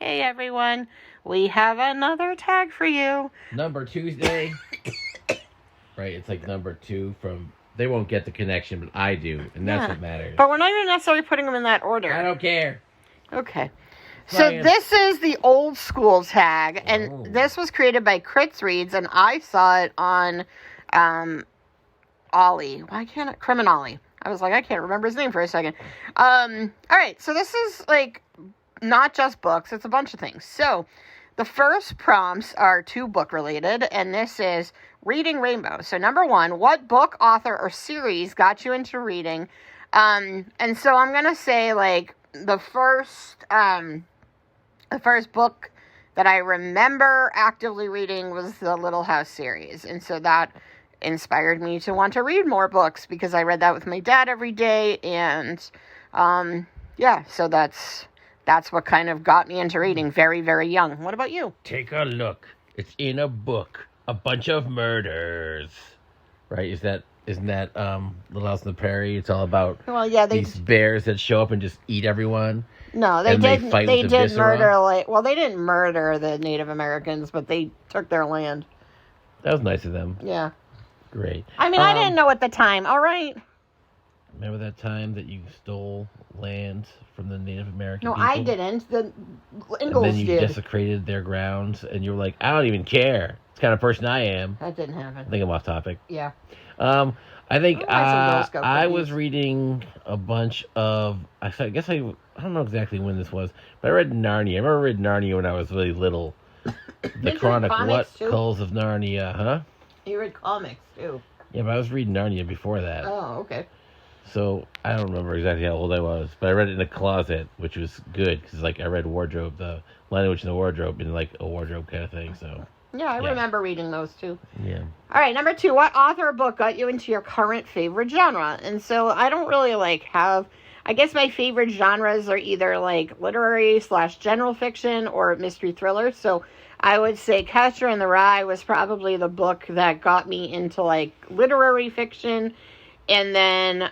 Hey everyone, we have another tag for you. Number Tuesday. Right, it's like number 2 from... They won't get the connection, but I do, and that's what matters. But we're not even necessarily putting them in that order. I don't care. Okay. So this is the old school tag, and this was created by Critz Reads, and I saw it on Ollie. Why can't it? Criminolly. I was like, I can't remember his name for a second. All right, so this is like not just books, it's a bunch of things. So the first prompts are 2 book related, and this is Reading Rainbow. So number 1, what book, author, or series got you into reading? And so I'm going to say like the first book that I remember actively reading was the Little House series. And so that inspired me to want to read more books because I read that with my dad every day. And, so that's what kind of got me into reading very, very young. What about you? Take a look. It's in a book. A bunch of murders. Right? Isn't that Little House on the Prairie? It's all about these bears that show up and just eat everyone. No, they did murder, they didn't murder the Native Americans, but they took their land. That was nice of them. Yeah. Great. I mean, I didn't know at the time. All right. Remember that time that you stole land from the Native American people? No, I didn't. The Ingalls and then you desecrated their grounds, and you were like, I don't even care. It's the kind of person I am. That didn't happen. I think I'm off topic. Yeah. I think I was reading a bunch of... I don't know exactly when this was, but I read Narnia. I remember reading Narnia when I was really little. The Chronicles of Narnia, huh? You read comics, too. Yeah, but I was reading Narnia before that. Oh, okay. So, I don't remember exactly how old I was, but I read it in a closet, which was good, because, I read Wardrobe, the Lion, Witch, and the Wardrobe, in, a wardrobe kind of thing, so... Yeah, I remember reading those, too. Yeah. All right, number 2, what author or book got you into your current favorite genre? And so, I don't really, have... I guess my favorite genres are either, literary / general fiction or mystery thrillers, so... I would say Catcher in the Rye was probably the book that got me into, literary fiction. And then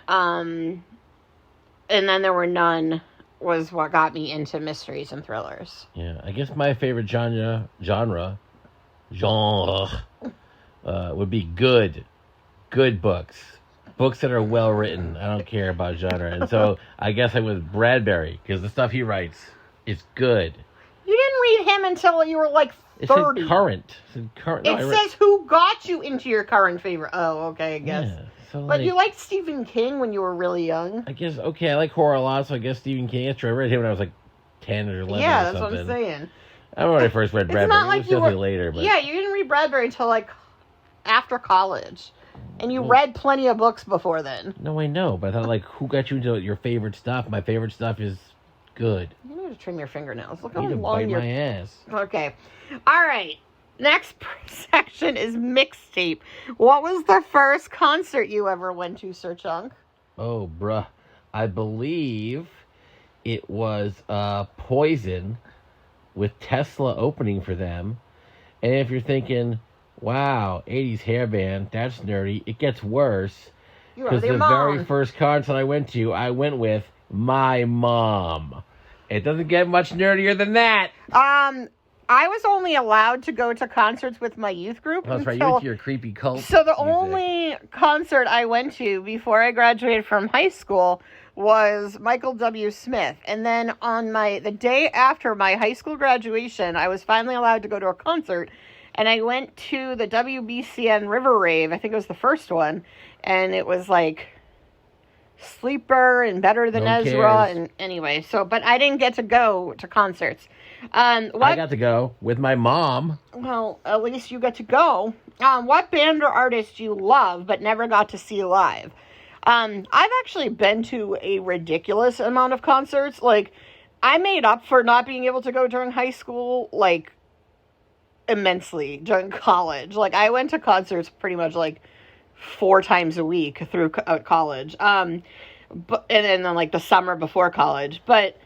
There Were None was what got me into mysteries and thrillers. Yeah, I guess my favorite genre would be good books. Books that are well written. I don't care about genre. And so I guess I was Bradbury, because the stuff he writes is good. You didn't read him until you were 30. It said current. It says who got you into your current favorite. Oh, okay, I guess. Yeah, so but you liked Stephen King when you were really young. I guess, okay, I like horror a lot, so I guess Stephen King. That's true. I read him when I was 10 or 11 or something. Yeah, that's what I'm saying. I remember when I first read Bradbury. It was definitely later. But... Yeah, you didn't read Bradbury until after college. And you read plenty of books before then. No, I know, but I thought who got you into your favorite stuff? My favorite stuff is good. You need to trim your fingernails. Look how long bite my ass. Okay. All right. Next section is mixtape. What was the first concert you ever went to, Sir Chunk? Oh, bruh. I believe it was Poison with Tesla opening for them. And if you're thinking, wow, 80's hair band, that's nerdy, it gets worse. Because the very first concert I went with my mom. It doesn't get much nerdier than that. I was only allowed to go to concerts with my youth group. That's right, you went to your creepy cult. So the only concert I went to before I graduated from high school was Michael W. Smith. And then on the day after my high school graduation, I was finally allowed to go to a concert. And I went to the WBCN River Rave. I think it was the first one. And it was Sleeper and Better Than Ezra. And anyway, but I didn't get to go to concerts. I got to go with my mom. Well, at least you get to go. What band or artist you love but never got to see live? I've actually been to a ridiculous amount of concerts. I made up for not being able to go during high school, immensely during college. I went to concerts pretty much 4 times a week through college. And then the summer before college. But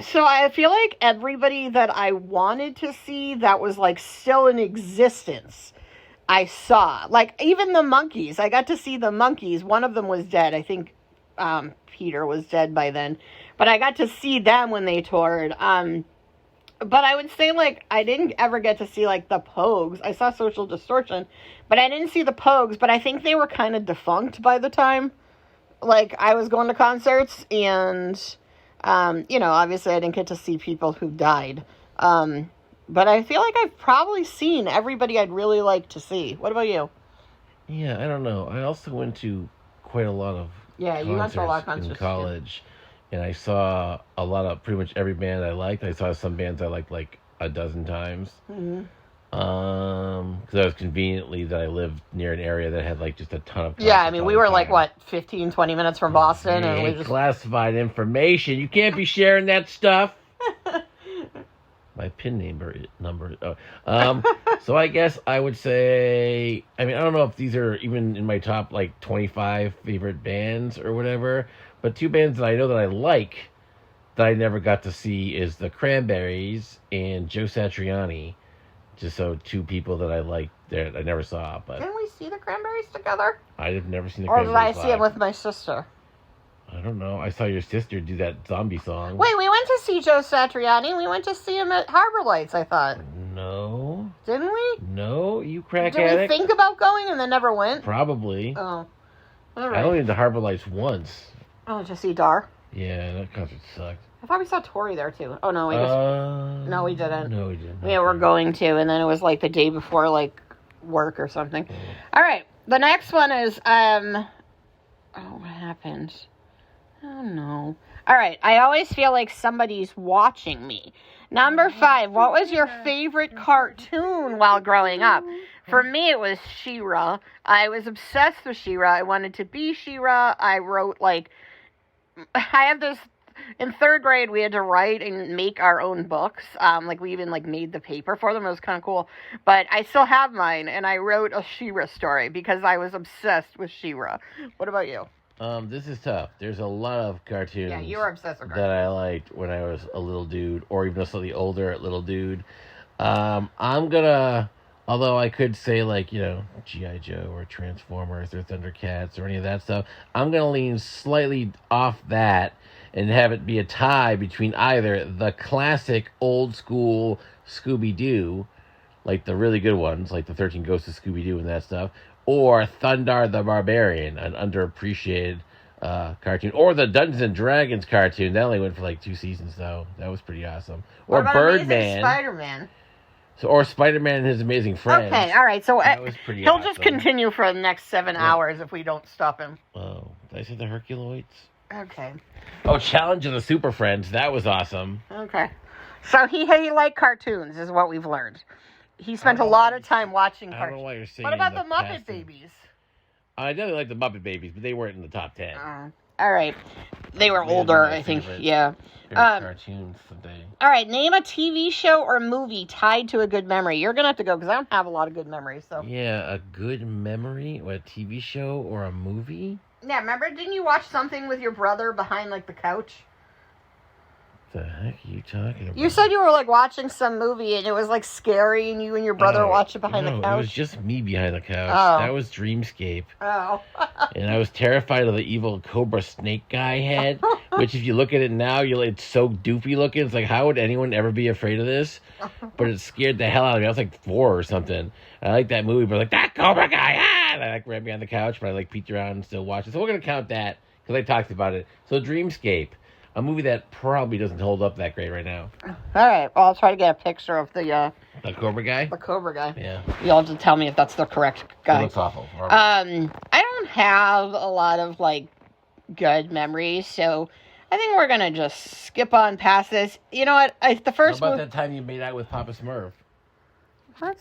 so I feel like everybody that I wanted to see that was still in existence, I saw. Even the Monkees. I got to see the Monkees. One of them was dead. I think Peter was dead by then. But I got to see them when they toured. But I would say, like, I didn't ever get to see, like, the Pogues. I saw Social Distortion, but I didn't see the Pogues, but I think they were kind of defunct by the time, like, I was going to concerts, and, obviously I didn't get to see people who died. But I feel like I've probably seen everybody I'd really like to see. What about you? Yeah, I don't know. I also went to quite a lot of You went to a lot of concerts in college, and I saw a lot of pretty much every band I liked. I saw some bands I liked like a dozen times. Mm-hmm. Because I was conveniently that I lived near an area that had like just a ton of concerts. Yeah, I mean, we were like, 15, 20 minutes from Boston, and we just... Classified information. You can't be sharing that stuff. My PIN number. So I guess I would say, I mean, I don't know if these are even in my top like 25 favorite bands or whatever, but two bands that I know that I like that I never got to see is the Cranberries and Joe Satriani. Just so two people that I like that I never saw. But didn't we see the Cranberries together? I've never seen the Or Cranberries did I see it with my sister? I don't know. I saw your sister do that zombie song. Wait, we went to see Joe Satriani. We went to see him at Harbor Lights, I thought. No. Didn't we? No, you crack Did addict. we think about going and then never went? Probably. Oh. All right. I only went to Harbor Lights once. Oh, to see Dar? Yeah, that concert sucked. I thought we saw Tori there, too. Oh, no, we just... No, we didn't. No, we didn't. Yeah, we're going to, and then it was like the day before, like, work or something. All right, the next one is, oh, what happened? Oh, no. All right, I always feel like somebody's watching me. Number 5, what was your favorite cartoon while growing up? For me, it was She-Ra. I was obsessed with She-Ra. I wanted to be She-Ra. I wrote, like, I have this... In 3rd grade, we had to write and make our own books. Like, we even, like, made the paper for them. It was kind of cool. But I still have mine, and I wrote a She-Ra story because I was obsessed with She-Ra. What about you? This is tough. There's a lot of cartoons. Yeah, you were obsessed with cartoons. That I liked when I was a little dude, or even a slightly older little dude. I'm gonna... Although I could say, like, G.I. Joe or Transformers or Thundercats or any of that stuff, I'm gonna lean slightly off that and have it be a tie between either the classic old school Scooby-Doo, like the really good ones, like the 13 Ghosts of Scooby-Doo and that stuff, or Thundar the Barbarian, an underappreciated cartoon, or the Dungeons and Dragons cartoon. That only went for like 2 seasons, though. That was pretty awesome. Or Birdman. Spider-Man. Or Spider-Man and His Amazing Friends. Okay, all right. So that was pretty he'll awesome. just continue for the next 7 hours if we don't stop him. Oh, did I say the Herculoids? Okay. Oh, Challenge of the Super Friends. That was awesome. Okay. So he liked cartoons, is what we've learned. He spent a lot of time watching cartoons. I don't know why you're saying. What about the Muppet Babies? I definitely like the Muppet Babies, but they weren't in the top 10. All right. They were older, I think. Yeah. Cartoons today. All right. Name a TV show or movie tied to a good memory. You're gonna have to go because I don't have a lot of good memories. So. Yeah, a good memory, or a TV show or a movie. Yeah, remember? Didn't you watch something with your brother behind like the couch? The heck are you talking about? You said you were like watching some movie and it was like scary, and you and your brother watched it behind the couch. It was just me behind the couch. Oh. That was Dreamscape. Oh. And I was terrified of the evil cobra snake guy head, which if you look at it now, it's so doofy looking. It's like, how would anyone ever be afraid of this? But it scared the hell out of me. I was like 4 or something. I like that movie, but like, that cobra guy, And I like ran behind the couch, but I like peeked around and still watched it. So we're going to count that because I talked about it. So Dreamscape. A movie that probably doesn't hold up that great right now. All right. Well, I'll try to get a picture of the Cobra guy? The Cobra guy. Yeah. You'll have to tell me if that's the correct guy. It looks awful. I don't have a lot of, like, good memories, so I think we're going to just skip on past this. You know what? The first How about that time you made out with Papa Smurf? What?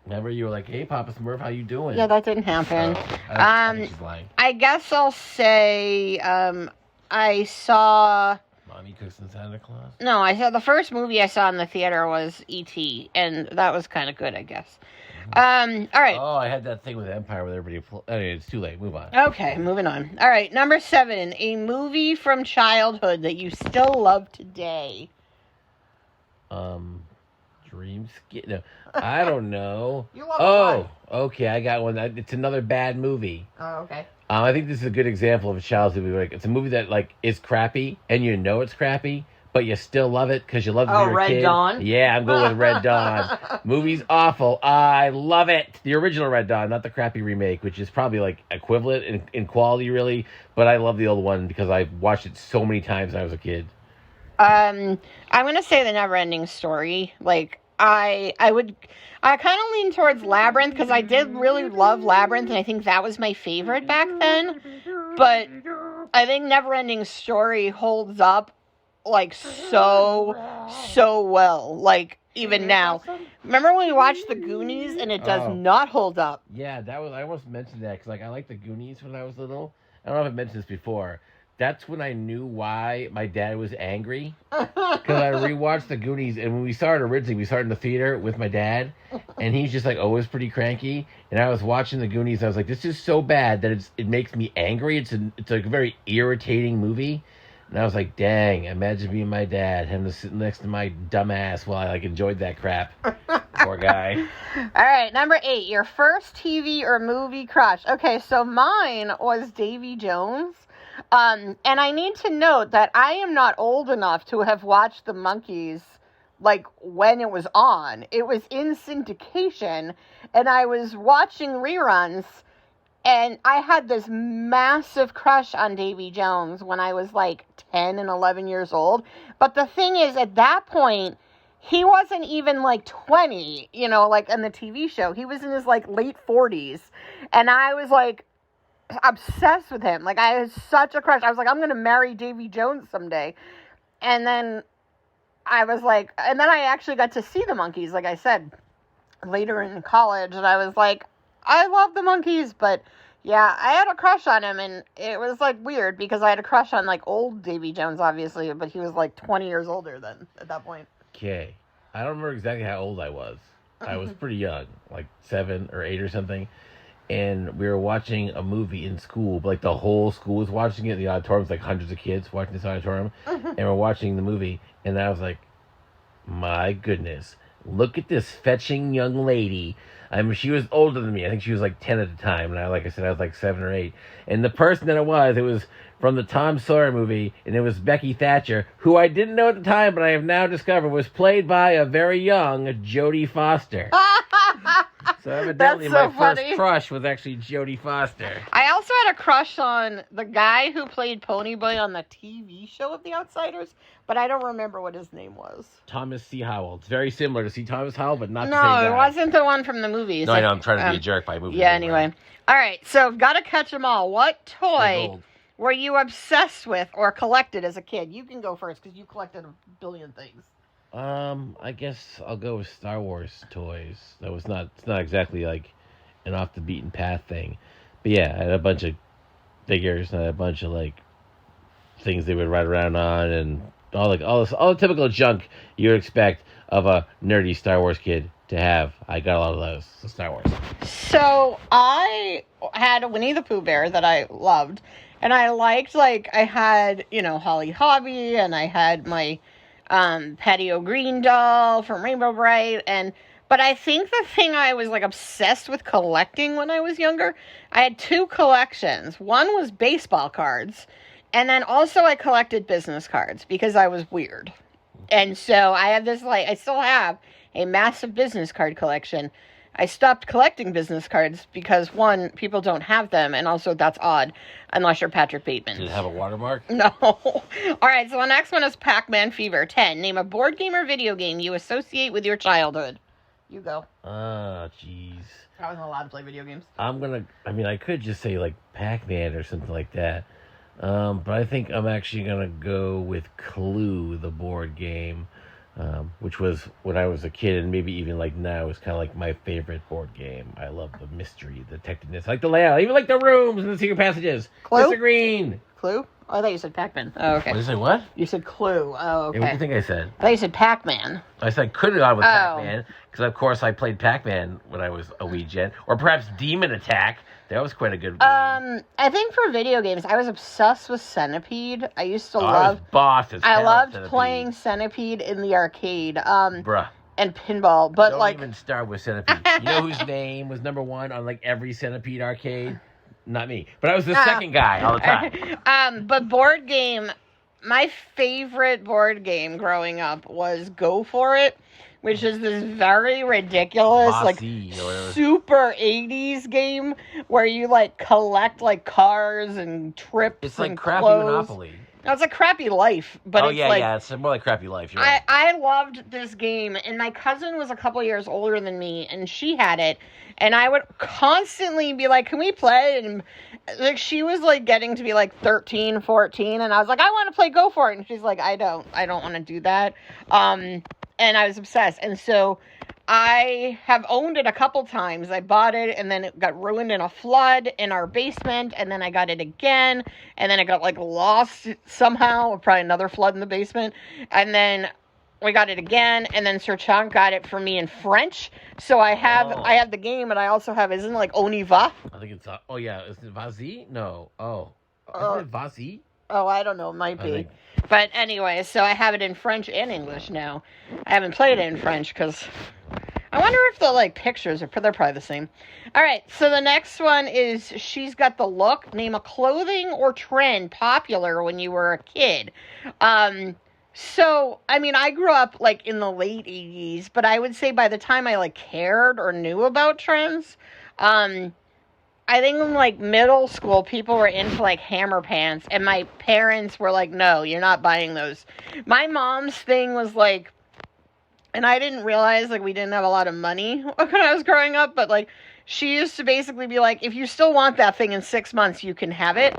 Remember, you were like, hey, Papa Smurf, how you doing? Yeah, that didn't happen. I think she's lying. I guess I'll say... I saw... Mommy Cooks and Santa Claus? No, the first movie I saw in the theater was E.T., and that was kind of good, I guess. All right. Oh, I had that thing with Empire with everybody... Anyway, it's too late. Move on. Okay, moving on. All right, number 7. A movie from childhood that you still love today. Dreamscape? No, I don't know. You love a lot. Okay, I got one. It's another bad movie. Oh, okay. I think this is a good example of a childhood movie. Like, it's a movie that like is crappy, and you know it's crappy, but you still love it because you loved it Oh, when you were a Red kid. Dawn? Yeah, I'm going with Red Dawn. Movie's awful. I love it. The original Red Dawn, not the crappy remake, which is probably like equivalent in quality, really. But I love the old one because I watched it so many times when I was a kid. I'm gonna say the Never-Ending Story. Like I kind of lean towards Labyrinth because I did really love Labyrinth, and I think that was my favorite back then. But I think Never-Ending Story holds up like so well. Like even now. Remember when we watched The Goonies and it does not hold up? Yeah, I almost mentioned that because like I liked The Goonies when I was little. I don't know if I've mentioned this before. That's when I knew why my dad was angry. Because I rewatched The Goonies, and when we saw it originally, we saw it in the theater with my dad, and he's just like always pretty cranky. And I was watching The Goonies, and I was like, "This is so bad that it makes me angry. It's like a very irritating movie." And I was like, "Dang! Imagine being my dad, having to sit next to my dumb ass while I like enjoyed that crap." Poor guy. All right, number 8, your first TV or movie crush. Okay, so mine was Davy Jones. And I need to note that I am not old enough to have watched the Monkees like when it was on. It was in syndication, and I was watching reruns, and I had this massive crush on Davy Jones when I was like 10 and 11 years old. But the thing is, at that point, he wasn't even like 20, like in the TV show. He was in his like late 40s, and I was like obsessed with him. Like I had such a crush. I was like, I'm gonna marry Davy Jones someday. And then I was like, and then I actually got to see the Monkees, like I said, later in college, and I was like, I love the Monkees, but yeah, I had a crush on him, and it was like weird because I had a crush on like old Davy Jones, obviously, but he was like 20 years older then at that point. Okay, I don't remember exactly how old I was. I was pretty young, like 7 or 8 or something. And we were watching a movie in school, but like the whole school was watching it. The auditorium's like hundreds of kids watching this auditorium, and we're watching the movie. And I was like, "My goodness, look at this fetching young lady." I mean, she was older than me. I think she was like 10 at the time, and like I said, I was like 7 or 8. And the person that it was from the Tom Sawyer movie, and it was Becky Thatcher, who I didn't know at the time, but I have now discovered was played by a very young Jodie Foster. So evidently my first crush was actually Jodie Foster. I also had a crush on the guy who played Ponyboy on the TV show of The Outsiders, but I don't remember what his name was. Thomas C. Howell. It's very similar to C. Thomas Howell, but not the same No, guy. it wasn't the one from the movies. No, I know. I'm trying to be a jerk by movie. Yeah, anyway. All right, so gotta catch them all. What toy were you obsessed with or collected as a kid? You can go first because you collected a billion things. I guess I'll go with Star Wars toys. It's not exactly like an off the beaten path thing. But yeah, I had a bunch of figures and I had a bunch of like things they would ride around on and all the typical junk you would expect of a nerdy Star Wars kid to have. I got a lot of those. So Star Wars. So I had a Winnie the Pooh bear that I loved, and I liked I had Holly Hobby, and I had my Patty O'Green doll from Rainbow Bright, but I think the thing I was obsessed with collecting when I was younger, I had 2 collections. One was baseball cards, and then also I collected business cards because I was weird. And so I have this I still have a massive business card collection. I stopped collecting business cards because, 1, people don't have them, and also that's odd, unless you're Patrick Bateman. Did it have a watermark? No. All right, so the next one is Pac-Man Fever. 10. Name a board game or video game you associate with your childhood. You go. Jeez. I wasn't allowed to play video games. I could just say Pac-Man or something like that. But I think I'm actually going to go with Clue, the board game. Which was when I was a kid, and maybe even now is kind of my favorite board game. I love the mystery, the detectiveness, the layout, even the rooms and the secret passages. Clue? Mr. Green. Clue? Oh, I thought you said Pac-Man. Oh, okay. What did you say? What? You said Clue. Oh, okay. Yeah, what do you think I said? I thought you said Pac-Man. I said I could have gone with Pac-Man because, of course, I played Pac-Man when I was a wee gent, or perhaps Demon Attack. That was quite a good game. I think for video games, I was obsessed with Centipede. I used to love. I loved playing Centipede in the arcade. Bruh. And pinball, but Don't even start with Centipede. You know whose name was number 1 on every Centipede arcade? Not me, but I was the second guy all the time. But board game, my favorite board game growing up was Go For It, which is this very ridiculous, Bossy, or super 80's game where you, collect, cars and trips it's like and crappy clothes. Monopoly. No, it's like Crappy Life, but it's more like Crappy Life. You're right. I loved this game, and my cousin was a couple years older than me, and she had it, and I would constantly be like, can we play? And she was getting to be 13, 14, and I was like, I want to play Go For It, and she's like, I don't want to do that. And I was obsessed, and so I have owned it a couple times. I bought it, and then it got ruined in a flood in our basement, and then I got it again, and then it got, lost somehow, or probably another flood in the basement, and then we got it again, and then Sir Chunk got it for me in French, so I have the game, and I also have, isn't it On y va? I think it's, isn't it Vas-y? No. Isn't it Vas-y? Oh, I don't know, it might be. But anyway, so I have it in French and English now. I haven't played it in French because I wonder if the pictures they're probably the same. All right, so the next one is She's Got the Look. Name a clothing or trend popular when you were a kid. So I mean, I grew up in the late 80's, but I would say by the time I cared or knew about trends, I think in middle school, people were into Hammer pants, and my parents were like, no, you're not buying those. My mom's thing was and I didn't realize we didn't have a lot of money when I was growing up, but she used to basically be like, if you still want that thing in 6 months, you can have it.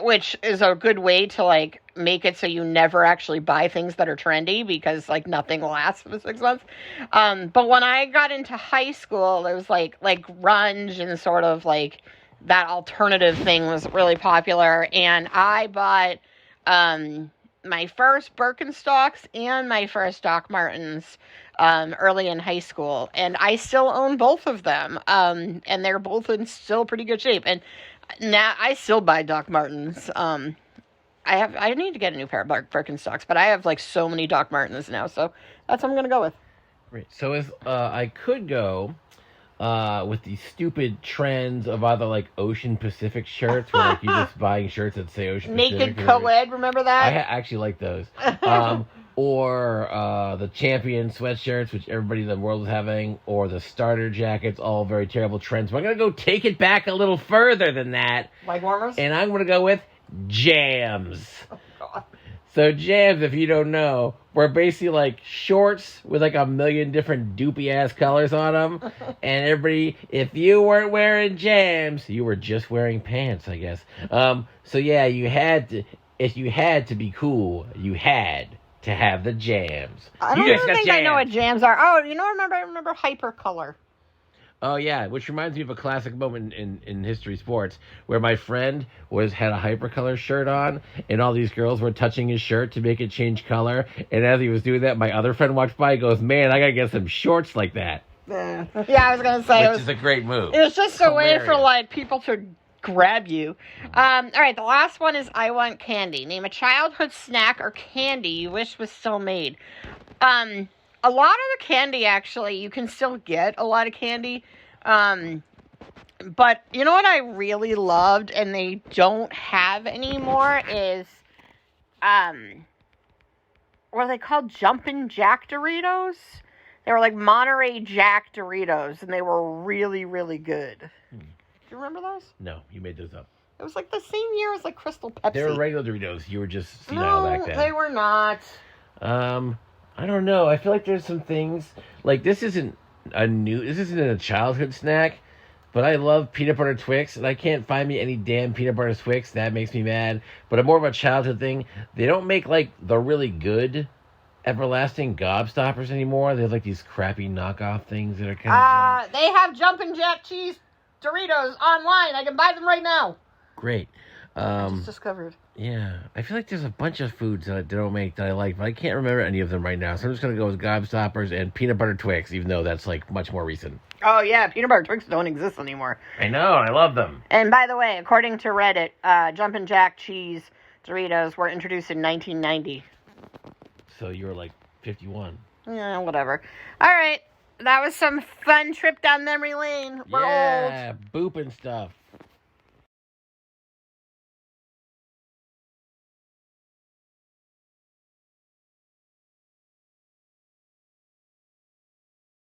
Which is a good way to make it so you never actually buy things that are trendy, because nothing lasts for 6 months. But when I got into high school, it was like grunge and sort of that alternative thing was really popular, and I bought my first Birkenstocks and my first Doc Martens early in high school, and I still own both of them, and they're both in still pretty good shape. And now I still buy Doc Martens. I need to get a new pair of Birkenstocks, but I have so many Doc Martens now, so that's what I'm gonna go with. Right. So if I could go with these stupid trends of either Ocean Pacific shirts, where you're just buying shirts that say Ocean Pacific. Naked co-ed, remember that? I actually like those. Or the Champion sweatshirts, which everybody in the world is having, or the starter jackets, all very terrible trends. But I'm going to go take it back a little further than that. Like warmers? And I'm going to go with jams. Oh, God. So jams, if you don't know, were basically shorts with a million different doopy-ass colors on them. And everybody, if you weren't wearing jams, you were just wearing pants, I guess. So yeah, if you had to be cool, you had to have the jams. I don't even think I know what jams are. Oh, I remember Hypercolor. Oh yeah, which reminds me of a classic moment in history sports where my friend had a Hypercolor shirt on, and all these girls were touching his shirt to make it change color. And as he was doing that, my other friend walked by and goes, "Man, I gotta get some shorts like that." Yeah, I was gonna say, which is a great move. It was just a way for people to grab you. All right, the last one is I want candy. Name a childhood snack or candy you wish was still made. A lot of the candy, actually, you can still get a lot of candy. But you know what I really loved and they don't have anymore is, what are they called? Jumpin' Jack Doritos? They were Monterey Jack Doritos, and they were really, really good. Do you remember those? No, you made those up. It was the same year as Crystal Pepsi. They were regular Doritos. You were just senile back then. No, they were not. I don't know. I feel like there's some things this isn't a childhood snack, but I love peanut butter Twix, and I can't find me any damn peanut butter Twix. That makes me mad. But more of a childhood thing. They don't make the really good everlasting gobstoppers anymore. They have these crappy knockoff things that are kind of. They have Jumpin' Jack cheese Doritos online. I can buy them right now. Great. I just discovered. Yeah, I feel like there's a bunch of foods that they don't make that I like, but I can't remember any of them right now. So I'm just gonna go with Gobstoppers and peanut butter Twix, even though that's much more recent. Oh yeah, peanut butter Twix don't exist anymore. I know, I love them. And by the way, according to Reddit, Jumpin' Jack cheese Doritos were introduced in 1990. So you were 51. Yeah, whatever. All right, that was some fun trip down memory lane. We're old. Yeah, booping stuff.